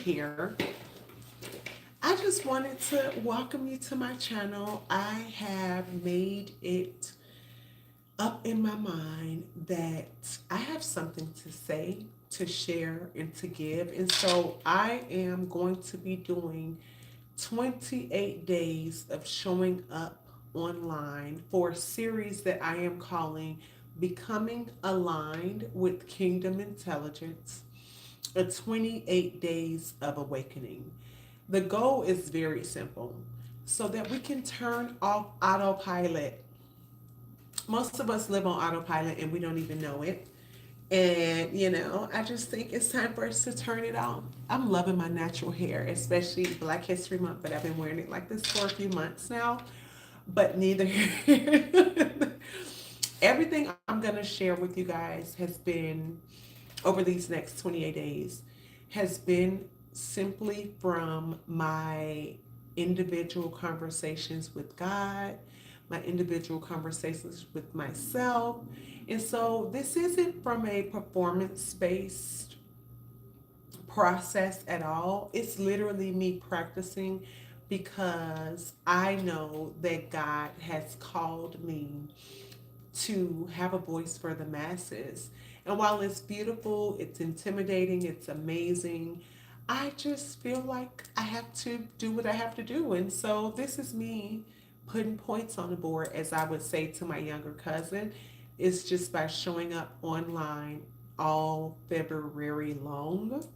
here, I just wanted to welcome you to my channel. I have made it up in my mind that I have something to say, to share, and to give. And so I am going to be doing 28 days of showing up online for a series that I am calling Becoming Aligned with Kingdom Intelligence, a 28 days of awakening. The goal is very simple so that we can turn off autopilot. Most of us live on autopilot and we don't even know it. And, I just think it's time for us to turn it on. I'm loving my natural hair, especially Black History Month, but I've been wearing it like this for a few months now. But neither everything I'm going to share with you guys has been over these next 28 days has been simply from my individual conversations with God, my individual conversations with myself. And so this isn't from a performance based process at all. It's literally me practicing because I know that God has called me to have a voice for the masses. And while it's beautiful, it's intimidating, it's amazing, I just feel like I have to do what I have to do. And so this is me putting points on the board, as I would say to my younger cousin. It's just by showing up online all February long.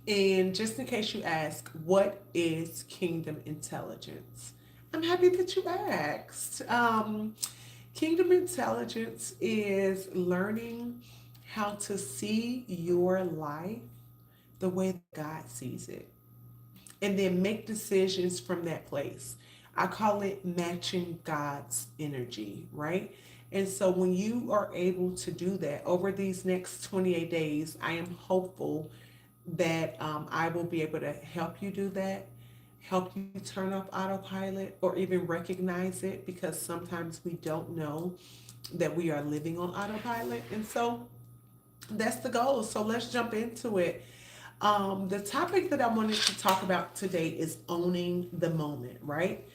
And just in case you ask, what is kingdom intelligence? I'm happy that you asked. Kingdom intelligence is learning how to see your life the way that God sees it, and then make decisions from that place. I call it matching God's energy, right? And so when you are able to do that over these next 28 days, I am hopeful that I will be able to help you do that, help you turn off autopilot or even recognize it, because sometimes we don't know that we are living on autopilot. And so that's the goal. So let's jump into it. The topic that I wanted to talk about today is owning the moment, right?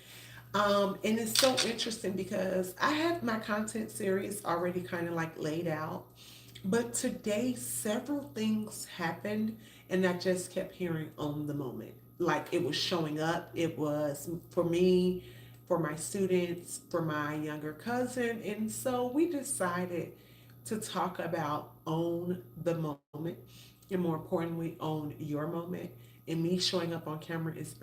And it's so interesting because I have my content series already kind of like laid out. But today, several things happened, and I just kept hearing on the moment. Like it was showing up. It was for me, for my students, for my younger cousin. And so we decided to talk about own the moment, and more importantly, own your moment. And me showing up on camera is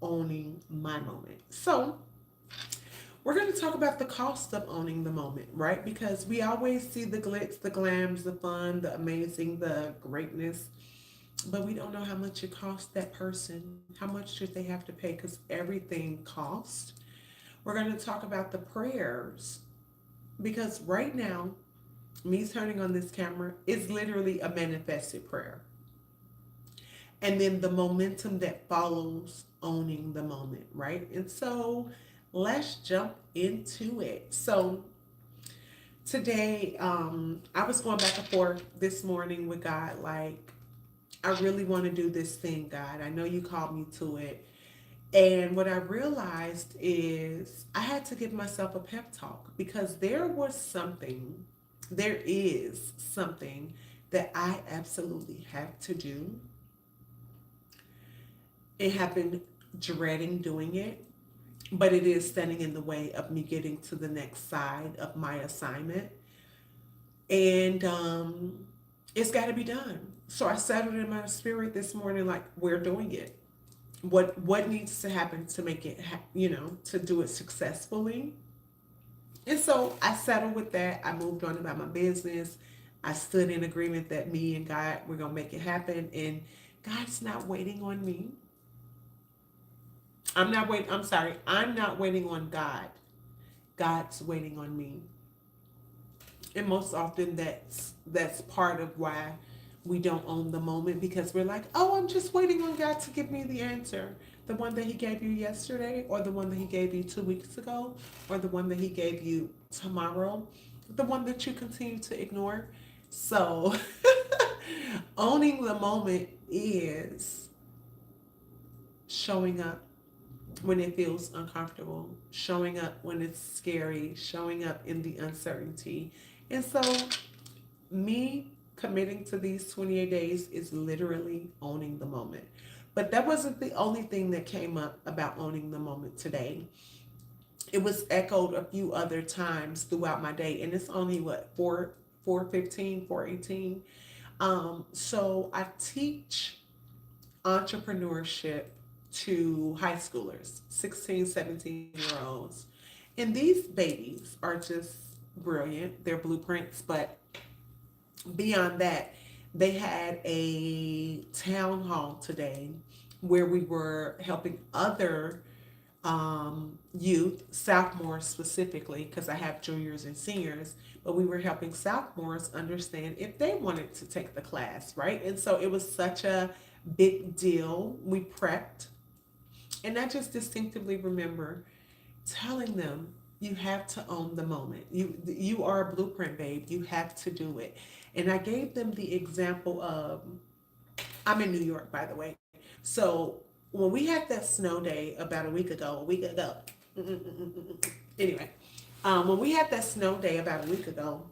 owning my moment. So we're going to talk about the cost of owning the moment, right? Because we always see the glitz, the glams, the fun, the amazing, the greatness, but we don't know how much it costs that person. How much should they have to pay? Because everything costs. We're going to talk about the prayers, because right now, me turning on this camera is literally a manifested prayer. And then the momentum that follows owning the moment, right? And so let's jump into it. So today, I was going back and forth this morning with God, like, I really want to do this thing, God. I know you called me to it. And what I realized is I had to give myself a pep talk, because there is something that I absolutely have to do and have been dreading doing it, but it is standing in the way of me getting to the next side of my assignment. And it's got to be done. So I settled in my spirit this morning, like, we're doing it. What needs to happen to make it, to do it successfully. And so I settled with that. I moved on about my business. I stood in agreement that me and God, we're going to make it happen. And God's not waiting on me. I'm sorry. I'm not waiting on God. God's waiting on me. And most often that's part of why we don't own the moment, because we're like, oh, I'm just waiting on God to give me the answer. The one that he gave you yesterday, or the one that he gave you 2 weeks ago, or the one that he gave you tomorrow, the one that you continue to ignore. So Owning the moment is showing up when it feels uncomfortable, showing up when it's scary, showing up in the uncertainty. And so, me committing to these 28 days is literally owning the moment. But that wasn't the only thing that came up about owning the moment today. It was echoed a few other times throughout my day, and it's only what, 4:15, 4:18. So I teach entrepreneurship to high schoolers, 16, 17-year olds. And these babies are just brilliant. They're blueprints, but beyond that, they had a town hall today where we were helping other youth, sophomores specifically, because I have juniors and seniors, but we were helping sophomores understand if they wanted to take the class, right? And so it was such a big deal. We prepped, and I just distinctively remember telling them, you have to own the moment. You are a blueprint, babe. You have to do it. And I gave them the example of, I'm in New York, by the way. So when we had that snow day about a week ago, anyway, when we had that snow day about a week ago,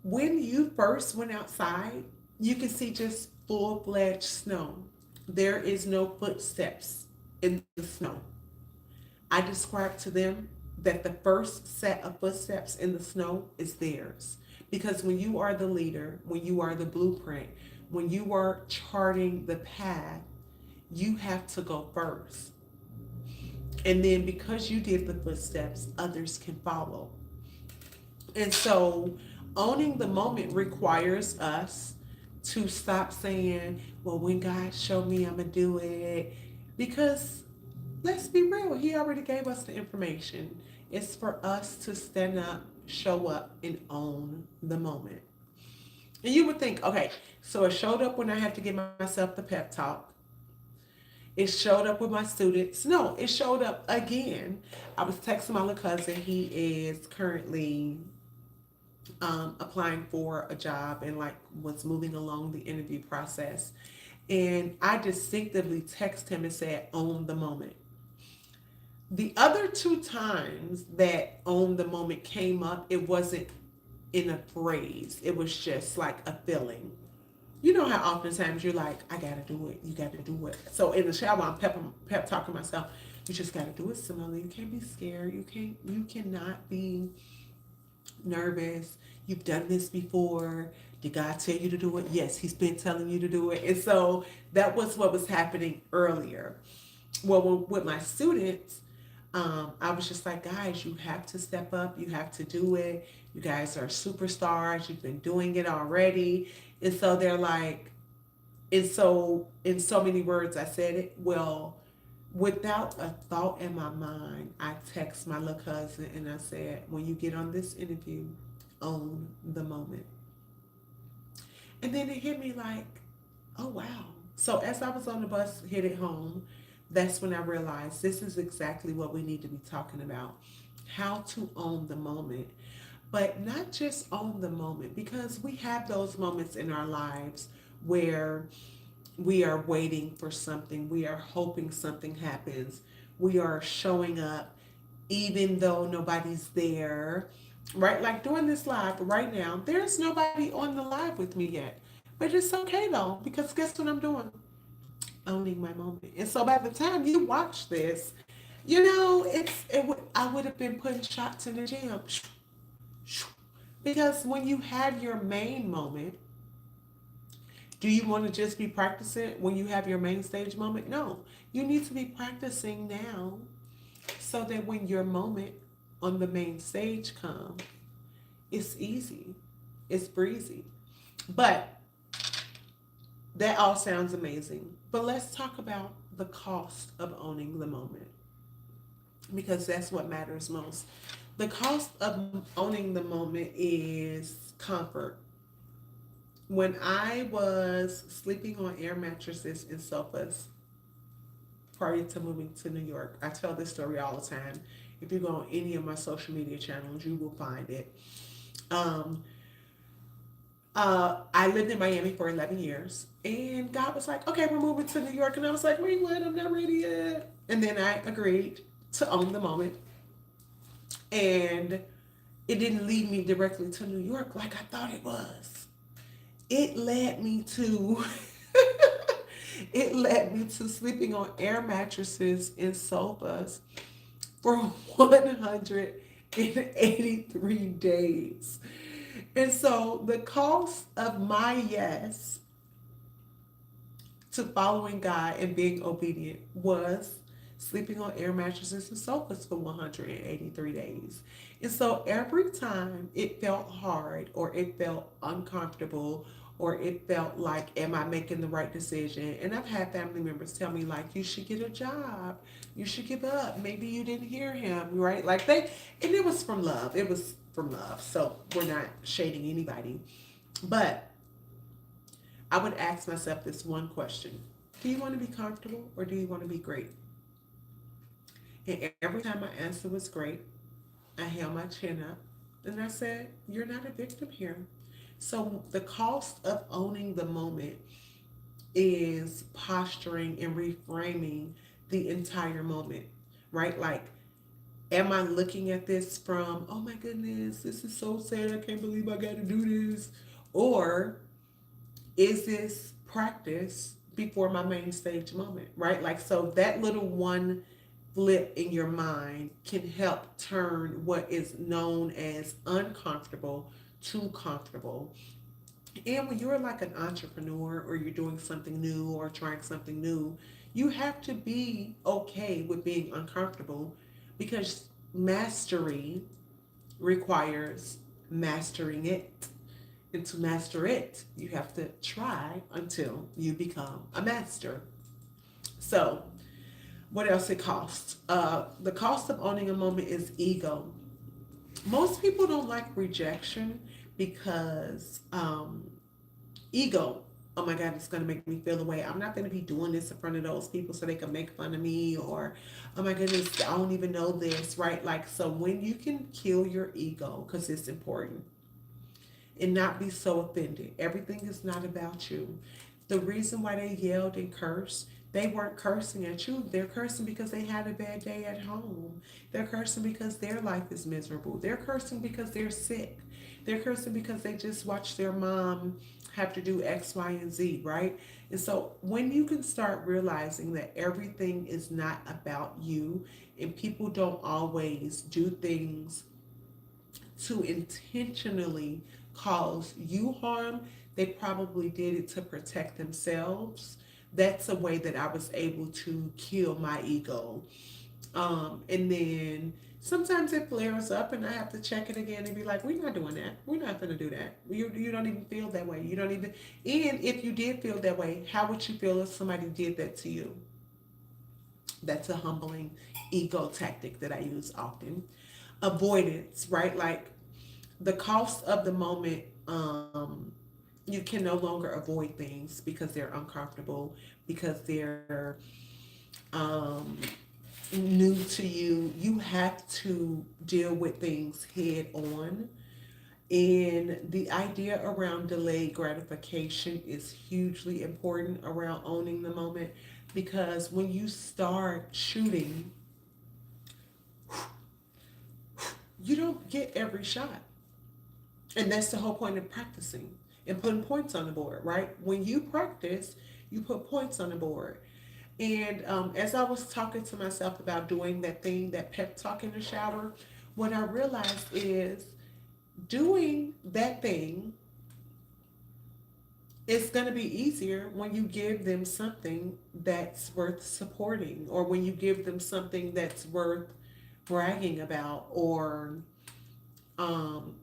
when you first went outside, you can see just full fledged snow. There is no footsteps in the snow. I described to them that the first set of footsteps in the snow is theirs. Because when you are the leader, when you are the blueprint, when you are charting the path, you have to go first. And then because you did the footsteps, others can follow. And so owning the moment requires us to stop saying, well, when God showed me, I'm going to do it. Because let's be real, He already gave us the information. It's for us to stand up, show up, and own the moment. And you would think, okay, so it showed up when I had to give myself the pep talk. It showed up with my students. No, it showed up again. I was texting my little cousin. He is currently applying for a job and like was moving along the interview process. And I distinctively texted him and said, own the moment. The other two times that own the moment came up, it wasn't in a phrase. It was just like a feeling. You know how oftentimes you're like, I gotta do it. You gotta do it. So in the shower, I'm pep talking myself. You just gotta do it, Simone. You can't be scared. You cannot be nervous. You've done this before. Did God tell you to do it? Yes, He's been telling you to do it. And so that was what was happening earlier. Well, with my students, I was just like, guys, you have to step up. You have to do it. You guys are superstars. You've been doing it already. And so they're like, and so in so many words, I said it. Well, without a thought in my mind, I text my little cousin and I said, when you get on this interview, own the moment. And then it hit me like, oh, wow. So as I was on the bus headed home, that's when I realized this is exactly what we need to be talking about. How to own the moment. But not just own the moment, because we have those moments in our lives where we are waiting for something, we are hoping something happens, we are showing up even though nobody's there, right? Like doing this live right now, there's nobody on the live with me yet. But it's okay though, because guess what I'm doing? Owning my moment. And so by the time you watch this, you know, I would have been putting shots in the gym. Because when you have your main moment, do you want to just be practicing when you have your main stage moment? No. You need to be practicing now so that when your moment on the main stage comes, it's easy. It's breezy. But that all sounds amazing. But let's talk about the cost of owning the moment because that's what matters most. The cost of owning the moment is comfort. When I was sleeping on air mattresses and sofas prior to moving to New York, I tell this story all the time. If you go on any of my social media channels, you will find it. Um, I lived in Miami for 11 years, and God was like, okay, we're moving to New York. And I was like, wait, what? I'm not ready yet. And then I agreed to own the moment. And it didn't lead me directly to New York like I thought it was. It led me to it led me to sleeping on air mattresses and sofas for 183 days. And so the cost of my yes to following God and being obedient was sleeping on air mattresses and sofas for 183 days. And so every time it felt hard or it felt uncomfortable or it felt like, am I making the right decision? And I've had family members tell me, like, you should get a job. You should give up. Maybe you didn't hear him, right? Like and it was from love. It was from love. So we're not shading anybody. But I would ask myself this one question: do you want to be comfortable or do you want to be great? And every time my answer was great, I held my chin up and I said, you're not a victim here. So the cost of owning the moment is posturing and reframing the entire moment, right? Like, am I looking at this from, oh my goodness, this is so sad, I can't believe I got to do this? Or is this practice before my main stage moment, right? Like, so that little one flip in your mind can help turn what is known as uncomfortable to comfortable. And when you're like an entrepreneur or you're doing something new or trying something new, you have to be okay with being uncomfortable because mastery requires mastering it. And to master it, you have to try until you become a master. So, what else it costs? The cost of owning a moment is ego. Most people don't like rejection because ego. Oh my God, it's going to make me feel away. I'm not going to be doing this in front of those people so they can make fun of me, or, oh my goodness, I don't even know this, right? Like, so when you can kill your ego, because it's important, and not be so offended. Everything is not about you. The reason why they yelled and cursed, they weren't cursing at you. They're cursing because they had a bad day at home. They're cursing because their life is miserable. They're cursing because they're sick. They're cursing because they just watched their mom have to do X, Y, and Z, right? And so when you can start realizing that everything is not about you and people don't always do things to intentionally cause you harm, they probably did it to protect themselves. That's a way that I was able to kill my ego. And then sometimes it flares up and I have to check it again and be like, we're not doing that. We're not going to do that. You don't even feel that way. You don't even, and if you did feel that way, how would you feel if somebody did that to you? That's a humbling ego tactic that I use often. Avoidance, right? Like, the cost of the moment, you can no longer avoid things because they're uncomfortable, because they're um, new to you. You have to deal with things head on. And the idea around delayed gratification is hugely important around owning the moment, because when you start shooting, you don't get every shot. And that's the whole point of practicing and putting points on the board, right? When you practice, you put points on the board. And as I was talking to myself about doing that thing, that pep talk in the shower, what I realized is doing that thing is going to be easier when you give them something that's worth supporting, or when you give them something that's worth bragging about, or um,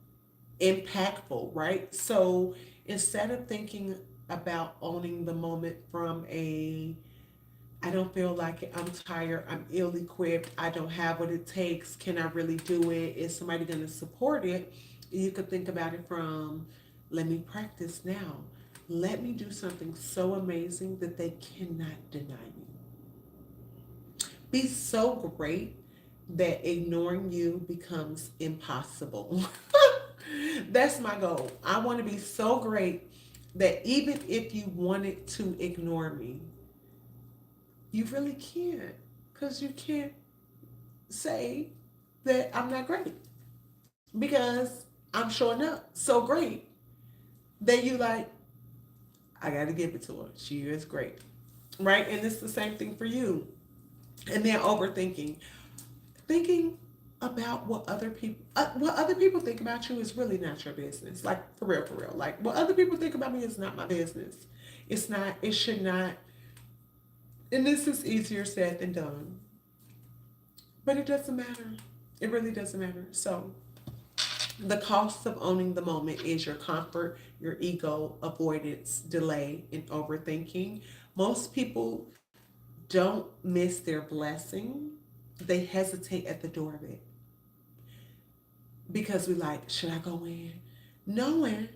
impactful, right? So instead of thinking about owning the moment from a, I don't feel like it, I'm tired, I'm ill equipped, I don't have what it takes, can I really do it? Is somebody going to support it? You could think about it from, let me practice now. Let me do something so amazing that they cannot deny me. Be so great that ignoring you becomes impossible. That's my goal. I want to be so great that even if you wanted to ignore me, you really can't. Because you can't say that I'm not great. Because I'm showing up so great that you like, I got to give it to her. She is great. Right? And it's the same thing for you. And then overthinking. Thinking about what other people think about you is really not your business. Like for real. Like what other people think about me is not my business. It's not, it should not, and this is easier said than done. But it doesn't matter. It really doesn't matter. So the cost of owning the moment is your comfort, your ego, avoidance, delay, and overthinking. Most people don't miss their blessing, they hesitate at the door of it because we like, should I go in? Knowing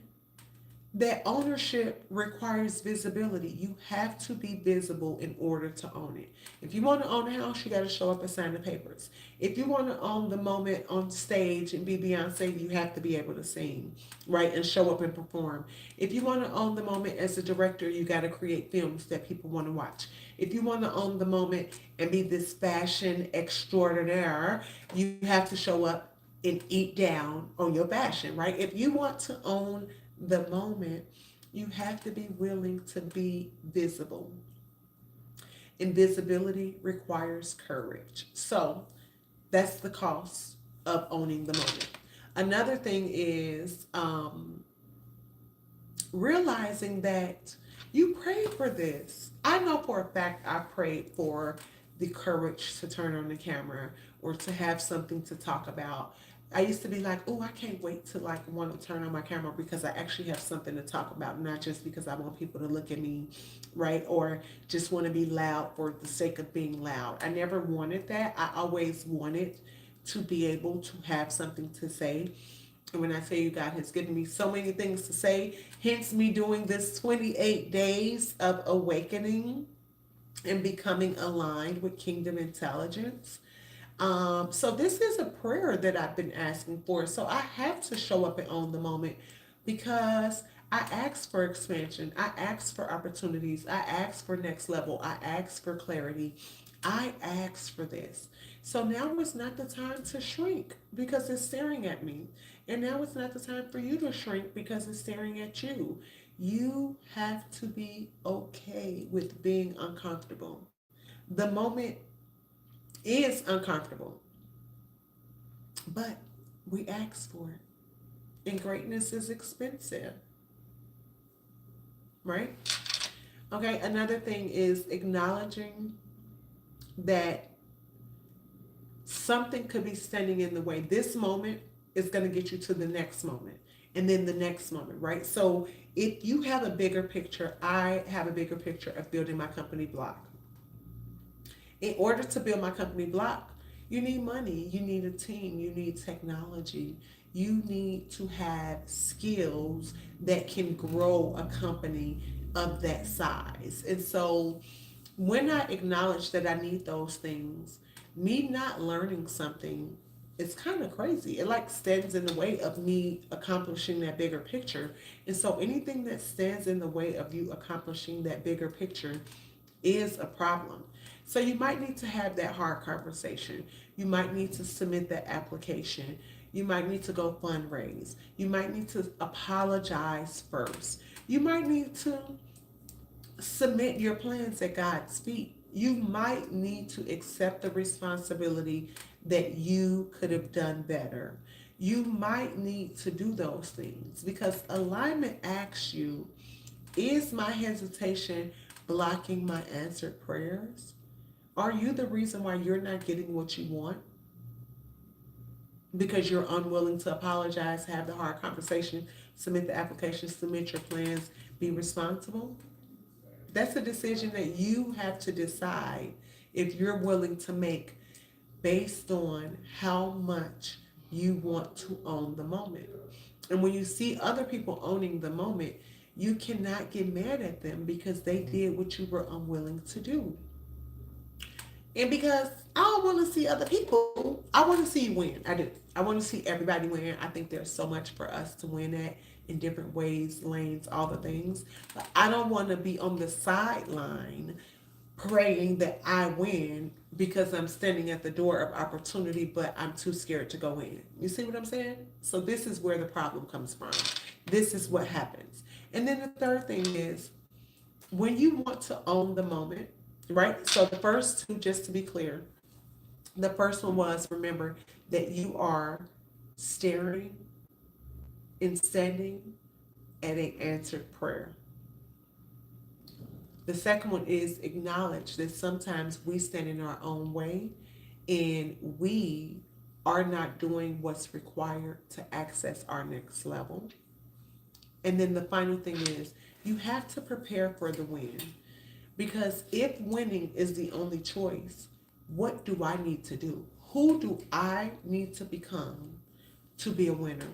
that ownership requires visibility. You have to be visible in order to own it. If you want to own a house, you got to show up and sign the papers. If you want to own the moment on stage and be Beyonce, you have to be able to sing, right? And show up and perform. If you want to own the moment as a director, you got to create films that people want to watch. If you want to own the moment and be this fashion extraordinaire, you have to show up and eat down on your fashion, right? If you want to own the moment, you have to be willing to be visible. Invisibility requires courage. So that's the cost of owning the moment. Another thing is realizing that you prayed for this. I know for a fact I prayed for the courage to turn on the camera or to have something to talk about. I used to be like, oh, I can't wait to like want to turn on my camera because I actually have something to talk about, not just because I want people to look at me, right? Or just want to be loud for the sake of being loud. I never wanted that. I always wanted to be able to have something to say. And when I tell you God has given me so many things to say, hence me doing this 28 days of awakening and becoming aligned with kingdom intelligence. So this is a prayer that I've been asking for. So I have to show up and own the moment because I ask for expansion. I ask for opportunities. I ask for next level. I ask for clarity. I ask for this. So now is not the time to shrink because it's staring at me. And now it's not the time for you to shrink because it's staring at you. You have to be okay with being uncomfortable. The moment is uncomfortable, but we ask for it. And greatness is expensive, right? Okay, another thing is acknowledging that something could be standing in the way. This moment is going to get you to the next moment and then the next moment, right? So if you have a bigger picture, I have a bigger picture of building my company block. In order to build my company block, you need money, you need a team, you need technology, you need to have skills that can grow a company of that size. And so when I acknowledge that I need those things, me not learning something, it's kind of crazy. It like stands in the way of me accomplishing that bigger picture. And so anything that stands in the way of you accomplishing that bigger picture is a problem. So you might need to have that hard conversation. You might need to submit that application. You might need to go fundraise. You might need to apologize first. You might need to submit your plans at God's feet. You might need to accept the responsibility that you could have done better. You might need to do those things because alignment asks you, is my hesitation blocking my answered prayers? Are you the reason why you're not getting what you want? Because you're unwilling to apologize, have the hard conversation, submit the application, submit your plans, be responsible? That's a decision that you have to decide if you're willing to make based on how much you want to own the moment. And when you see other people owning the moment, you cannot get mad at them because they did what you were unwilling to do. And because I don't want to see other people, I want to see you win. I do. I want to see everybody win. I think there's so much for us to win at in different ways, lanes, all the things. But I don't want to be on the sideline praying that I win because I'm standing at the door of opportunity, but I'm too scared to go in. You see what I'm saying? So this is where the problem comes from. This is what happens. And then the third thing is when you want to own the moment, right? So the first two, just to be clear, the first one was remember that you are staring and standing at an answered prayer. The second one is acknowledge that sometimes we stand in our own way and we are not doing what's required to access our next level. And then the final thing is you have to prepare for the win. Because if winning is the only choice, what do I need to do? Who do I need to become to be a winner?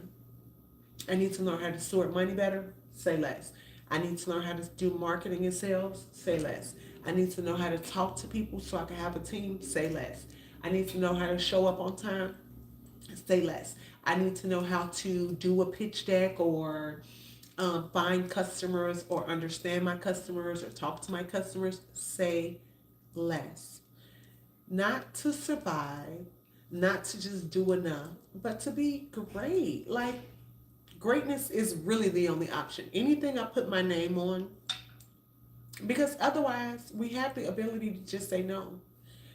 I need to learn how to steward money better, say less. I need to learn how to do marketing and sales, say less. I need to know how to talk to people so I can have a team, say less. I need to know how to show up on time, say less. I need to know how to do a pitch deck or find customers or understand my customers or talk to my customers, say less. Not to survive, not to just do enough, but to be great. Like, greatness is really the only option. Anything I put my name on, because otherwise we have the ability to just say no.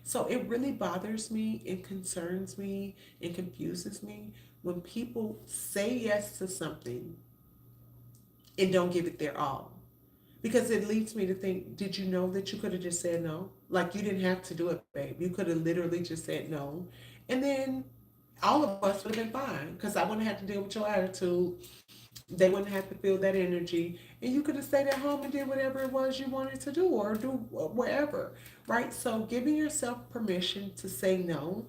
So it really bothers me and concerns me and confuses me when people say yes to something and don't give it their all. Because it leads me to think, did you know that you could have just said no? Like you didn't have to do it, babe. You could have literally just said no. And then all of us would have been fine because I wouldn't have to deal with your attitude. They wouldn't have to feel that energy. And you could have stayed at home and did whatever it was you wanted to do or do whatever, right? So giving yourself permission to say no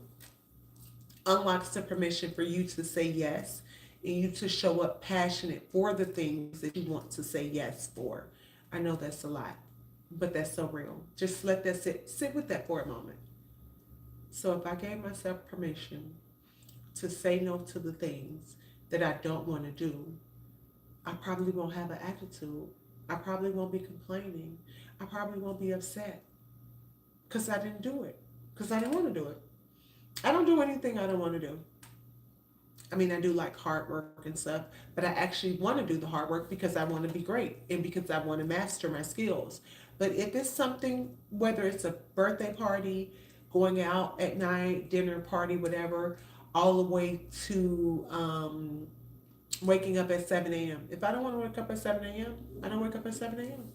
unlocks the permission for you to say yes and you to show up passionate for the things that you want to say yes for. I know that's a lot, but that's so real. Just let that sit with that for a moment. So if I gave myself permission to say no to the things that I don't want to do, I probably won't have an attitude. I probably won't be complaining. I probably won't be upset because I didn't do it, because I didn't want to do it. I don't do anything I don't want to do. I mean, I do like hard work and stuff, but I actually want to do the hard work because I want to be great and because I want to master my skills. But if it's something, whether it's a birthday party, going out at night, dinner party, whatever, all the way to waking up at 7 a.m. If I don't want to wake up at 7 a.m., I don't wake up at 7 a.m.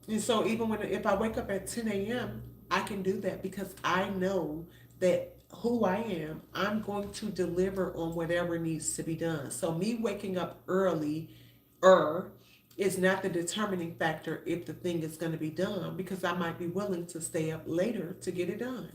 And so even when if I wake up at 10 a.m., I can do that because I know that who I am, I'm going to deliver on whatever needs to be done. So me waking up early is not the determining factor if the thing is going to be done because I might be willing to stay up later to get it done.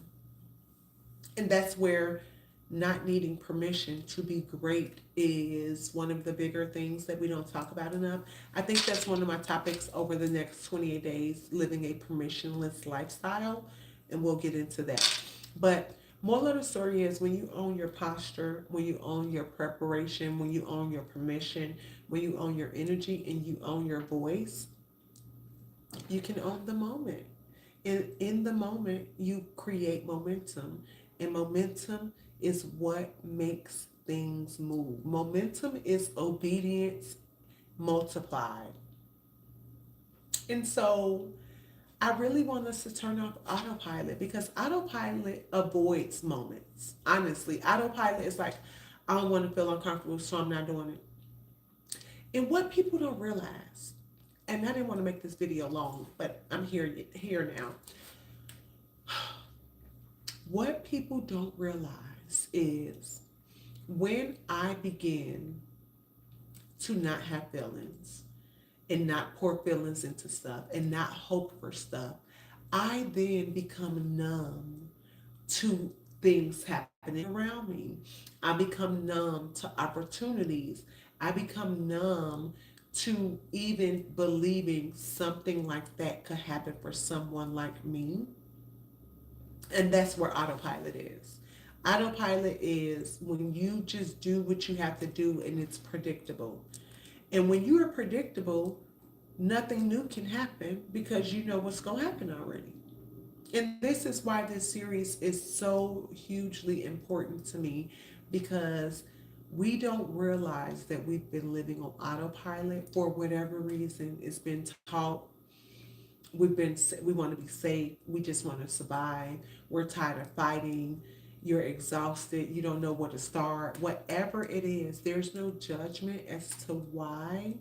And that's where not needing permission to be great is one of the bigger things that we don't talk about enough. I think that's one of my topics over the next 28 days, living a permissionless lifestyle, and we'll get into that. But moral of the story is when you own your posture, when you own your preparation, when you own your permission, when you own your energy and you own your voice, you can own the moment. And in the moment, you create momentum. And momentum is what makes things move. Momentum is obedience multiplied. And so I really want us to turn off autopilot because autopilot avoids moments. Honestly, autopilot is like, I don't want to feel uncomfortable, so I'm not doing it. And what people don't realize, and I didn't want to make this video long, but I'm here now. What people don't realize is when I begin to not have feelings and not pour feelings into stuff and not hope for stuff, I then become numb to things happening around me. I become numb to opportunities. I become numb to even believing something like that could happen for someone like me. And that's where autopilot is. Autopilot is when you just do what you have to do and it's predictable. And when you are predictable, nothing new can happen because you know what's going to happen already. And this is why this series is so hugely important to me, because we don't realize that we've been living on autopilot for whatever reason. It's been taught. We want to be safe. We just want to survive. We're tired of fighting. You're exhausted. You don't know where to start. Whatever it is, there's no judgment as to why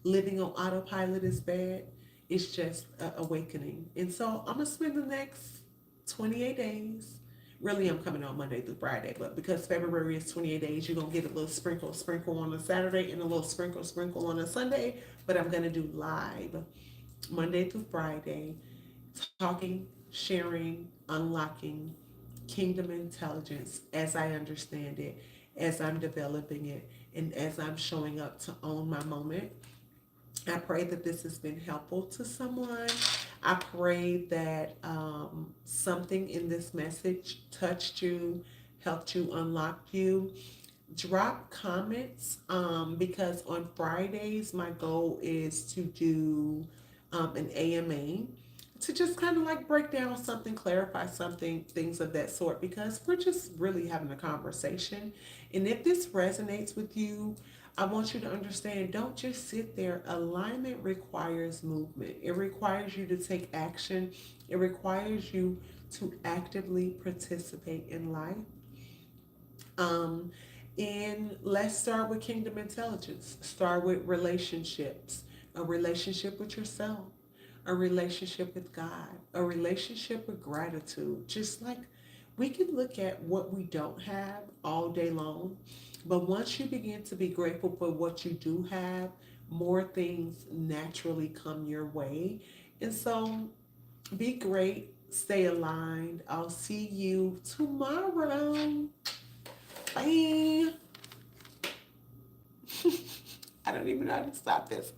living on autopilot is bad. It's just awakening. And so I'm going to spend the next 28 days. Really, I'm coming on Monday through Friday, but because February is 28 days, you're going to get a little sprinkle on a Saturday and a little sprinkle on a Sunday. But I'm going to do live Monday through Friday, talking, sharing, unlocking kingdom intelligence as I understand it, as I'm developing it, and as I'm showing up to own my moment. I pray that this has been helpful to someone. I pray that something in this message touched you, helped you, unlocked you. Drop comments, because on Fridays, my goal is to do an AMA to just kind of like break down something, clarify something, things of that sort, because we're just really having a conversation. And if this resonates with you, I want you to understand, don't just sit there. Alignment requires movement. It requires you to take action. It requires you to actively participate in life. Um, and let's start with kingdom intelligence. Start with relationships, a relationship with yourself, a relationship with God, a relationship with gratitude. Just like we can look at what we don't have all day long, but once you begin to be grateful for what you do have, more things naturally come your way. And so be great, stay aligned. I'll see you tomorrow. Bye. I don't even know how to stop this.